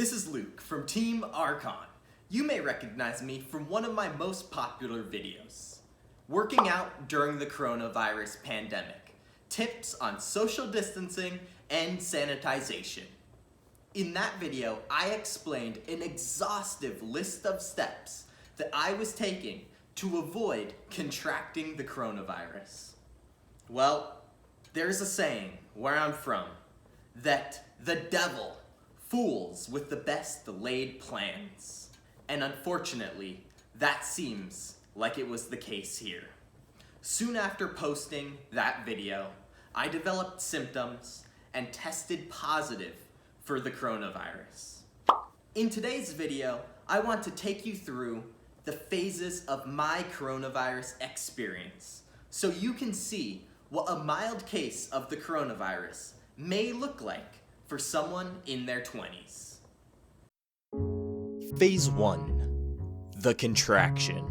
This is Luke from Team Archon. You may recognize me from one of my most popular videos, working out during the coronavirus pandemic, tips on social distancing and sanitization. In that video, I explained an exhaustive list of steps that I was taking to avoid contracting the coronavirus. Well, there's a saying where I'm from that the devil fools with the best laid plans. And unfortunately, that seems like it was the case here. Soon after posting that video, I developed symptoms and tested positive for the coronavirus. In today's video, I want to take you through the phases of my coronavirus experience so you can see what a mild case of the coronavirus may look like for someone in their 20s. Phase 1. The contraction.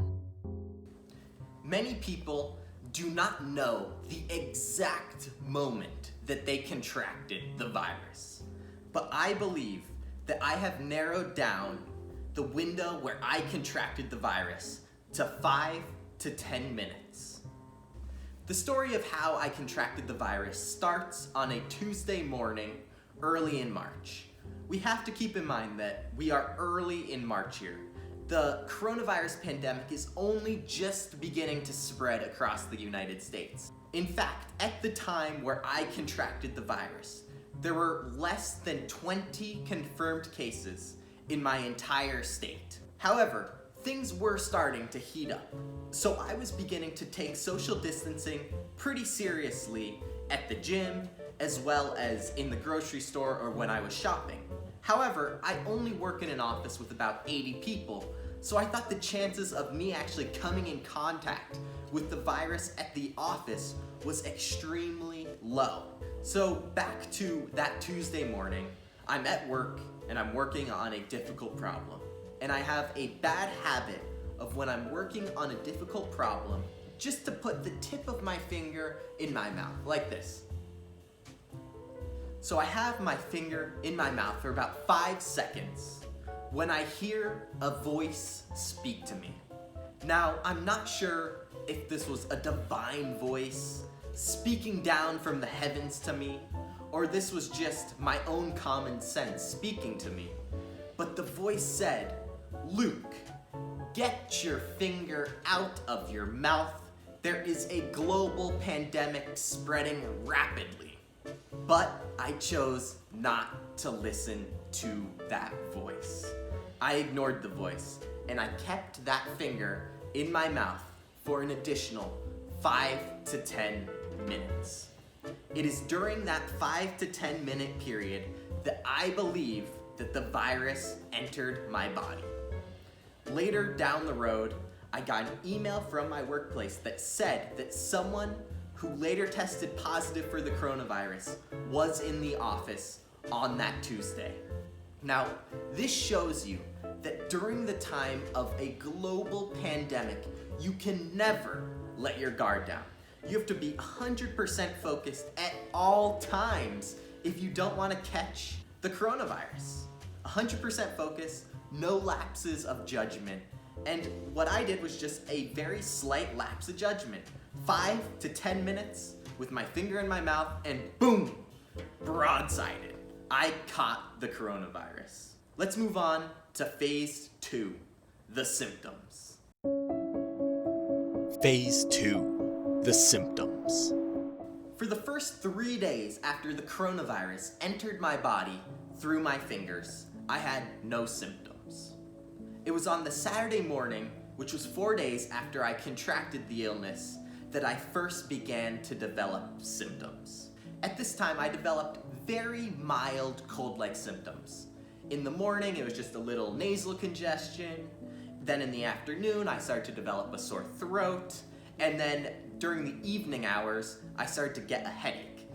Many people do not know the exact moment that they contracted the virus, but I believe that I have narrowed down the window where I contracted the virus to 5 to 10 minutes. The story of how I contracted the virus starts on a Tuesday morning early in March. We have to keep in mind that we are early in March here. The coronavirus pandemic is only just beginning to spread across the United States. In fact, at the time where I contracted the virus, there were less than 20 confirmed cases in my entire state. However, things were starting to heat up, so I was beginning to take social distancing pretty seriously at the gym, as well as in the grocery store or when I was shopping. However, I only work in an office with about 80 people, so I thought the chances of me actually coming in contact with the virus at the office was extremely low. So back to that Tuesday morning, I'm at work and I'm working on a difficult problem. And I have a bad habit of when I'm working on a difficult problem, just to put the tip of my finger in my mouth, like this. So I have my finger in my mouth for about 5 seconds when I hear a voice speak to me. Now, I'm not sure if this was a divine voice speaking down from the heavens to me, or this was just my own common sense speaking to me. But the voice said, "Luke, get your finger out of your mouth. There is a global pandemic spreading rapidly." But I chose not to listen to that voice. I ignored the voice and I kept that finger in my mouth for an additional 5 to 10 minutes. It is during that 5 to 10 minute period that I believe that the virus entered my body. Later down the road, I got an email from my workplace that said that someone who later tested positive for the coronavirus was in the office on that Tuesday. Now, this shows you that during the time of a global pandemic, you can never let your guard down. You have to be 100% focused at all times if you don't want to catch the coronavirus. 100% focused, no lapses of judgment. And what I did was just a very slight lapse of judgment. 5 to 10 minutes with my finger in my mouth and boom, broadsided. I caught the coronavirus. Let's move on to phase 2, the symptoms. Phase 2, the symptoms. For the first 3 days after the coronavirus entered my body through my fingers, I had no symptoms. It was on the Saturday morning, which was 4 days after I contracted the illness, that I first began to develop symptoms. At this time, I developed very mild cold-like symptoms. In the morning, it was just a little nasal congestion. Then in the afternoon, I started to develop a sore throat. And then during the evening hours, I started to get a headache.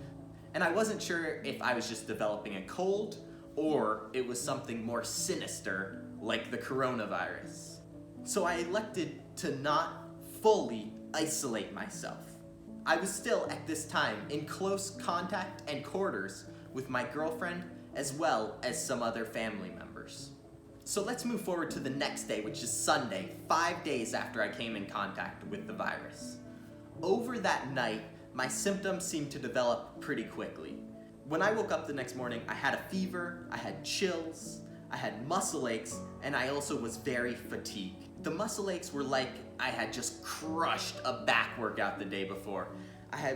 And I wasn't sure if I was just developing a cold or it was something more sinister like the coronavirus. So I elected to not fully isolate myself. I was still at this time in close contact and quarters with my girlfriend as well as some other family members. hangovers. So let's move forward to the next day, which is Sunday, 5 days after I came in contact with the virus. Over that night, my symptoms seemed to develop pretty quickly. When I woke up the next morning, I had a fever, I had chills, I had muscle aches, and I also was very fatigued. The muscle aches were like I had just crushed a back workout the day before.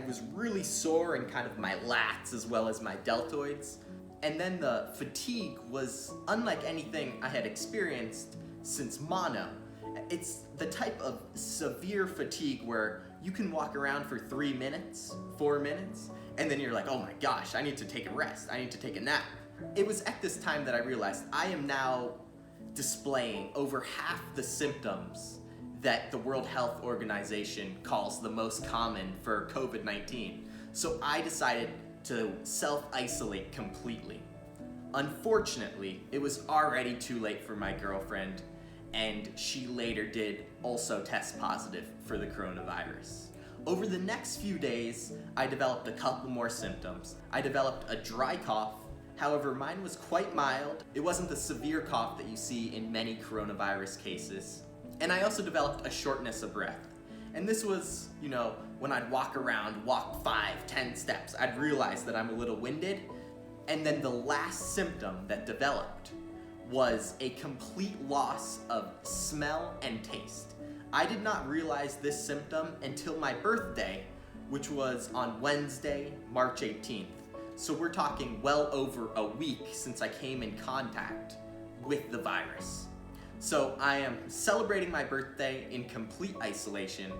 Was really sore in kind of my lats as well as my deltoids. And then the fatigue was unlike anything I had experienced since mono. It's the type of severe fatigue where you can walk around for 3 minutes, 4 minutes, and then you're like, oh my gosh, I need to take a rest, I need to take a nap. It was at this time that I realized I am now displaying over half the symptoms that the World Health Organization calls the most common for COVID-19. So I decided to self-isolate completely. Unfortunately, it was already too late for my girlfriend, and she later did also test positive for the coronavirus. Over the next few days, I developed a couple more symptoms. I developed a dry cough. However, mine was quite mild. It wasn't the severe cough that you see in many coronavirus cases. And I also developed a shortness of breath. And this was, when I'd walk 5, 10 steps, I'd realize that I'm a little winded. And then the last symptom that developed was a complete loss of smell and taste. I did not realize this symptom until my birthday, which was on Wednesday, March 18th. So we're talking well over a week since I came in contact with the virus. So I am celebrating my birthday in complete isolation,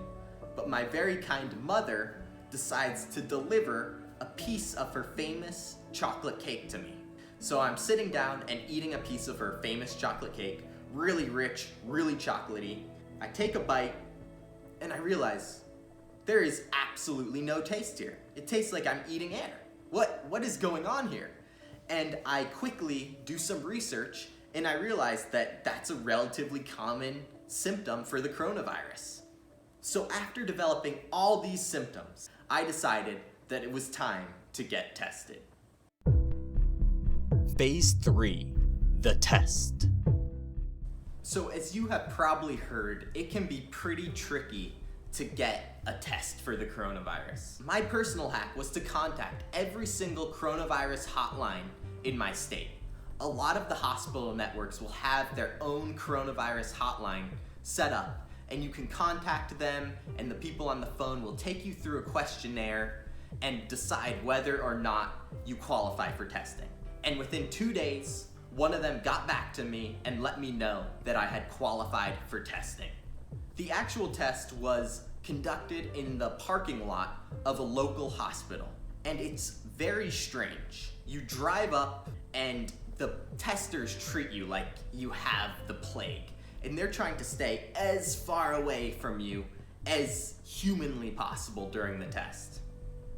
but my very kind mother decides to deliver a piece of her famous chocolate cake to me. So I'm sitting down and eating a piece of her famous chocolate cake, really rich, really chocolatey. I take a bite and I realize there is absolutely no taste here. It tastes like I'm eating air. What is going on here? And I quickly do some research and I realized that that's a relatively common symptom for the coronavirus. So after developing all these symptoms, I decided that it was time to get tested. Phase 3, the test. So as you have probably heard, it can be pretty tricky to get a test for the coronavirus. My personal hack was to contact every single coronavirus hotline in my state. A lot of the hospital networks will have their own coronavirus hotline set up, and you can contact them, and the people on the phone will take you through a questionnaire and decide whether or not you qualify for testing. And within 2 days, one of them got back to me and let me know that I had qualified for testing. The actual test was conducted in the parking lot of a local hospital, and it's very strange. You drive up and the testers treat you like you have the plague, and they're trying to stay as far away from you as humanly possible during the test.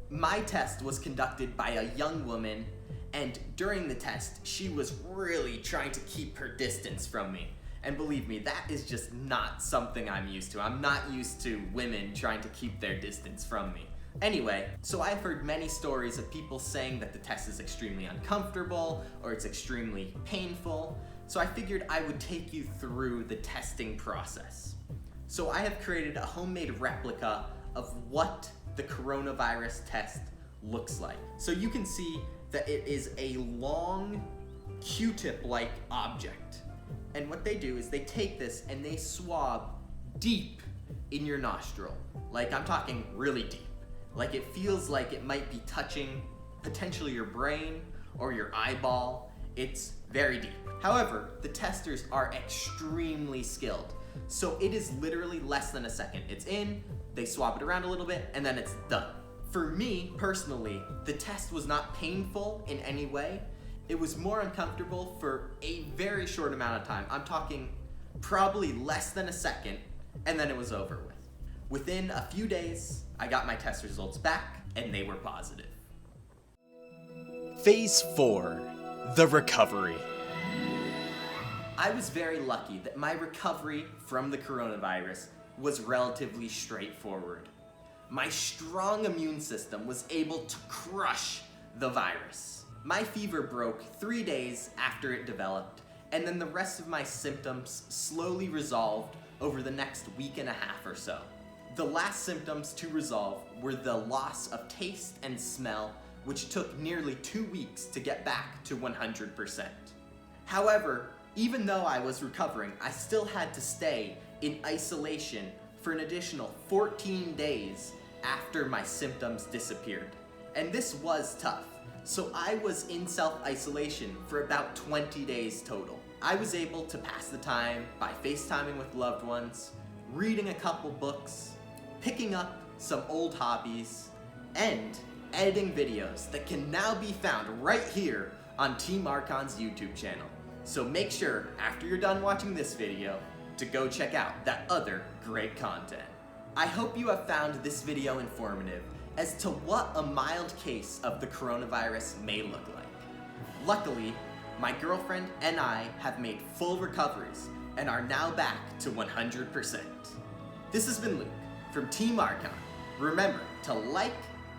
My test was conducted by a young woman, and during the test, she was really trying to keep her distance from me. And believe me, that is just not something I'm used to. I'm not used to women trying to keep their distance from me. Anyway, so I've heard many stories of people saying that the test is extremely uncomfortable or it's extremely painful. So I figured I would take you through the testing process. So I have created a homemade replica of what the coronavirus test looks like. So you can see that it is a long Q-tip-like object. And what they do is they take this and they swab deep in your nostril. Like, I'm talking really deep. Like, it feels like it might be touching potentially your brain or your eyeball. It's very deep. However, the testers are extremely skilled. So it is literally less than a second. It's in, they swab it around a little bit, and then it's done. For me, personally, the test was not painful in any way. It was more uncomfortable for a very short amount of time. I'm talking probably less than a second, and then it was over with. Within a few days, I got my test results back, and they were positive. Phase 4, the recovery. I was very lucky that my recovery from the coronavirus was relatively straightforward. My strong immune system was able to crush the virus. My fever broke 3 days after it developed, and then the rest of my symptoms slowly resolved over the next week and a half or so. The last symptoms to resolve were the loss of taste and smell, which took nearly 2 weeks to get back to 100%. However, even though I was recovering, I still had to stay in isolation for an additional 14 days after my symptoms disappeared. And this was tough, so I was in self-isolation for about 20 days total. I was able to pass the time by FaceTiming with loved ones, reading a couple books, picking up some old hobbies, and editing videos that can now be found right here on Team Archon's YouTube channel. So make sure, after you're done watching this video, to go check out that other great content. I hope you have found this video informative as to what a mild case of the coronavirus may look like. Luckily, my girlfriend and I have made full recoveries and are now back to 100%. This has been Luke from Team Archon. Remember to like,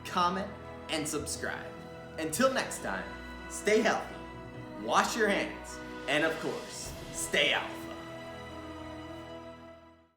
comment, and subscribe. Until next time, stay healthy, wash your hands, and of course, stay healthy.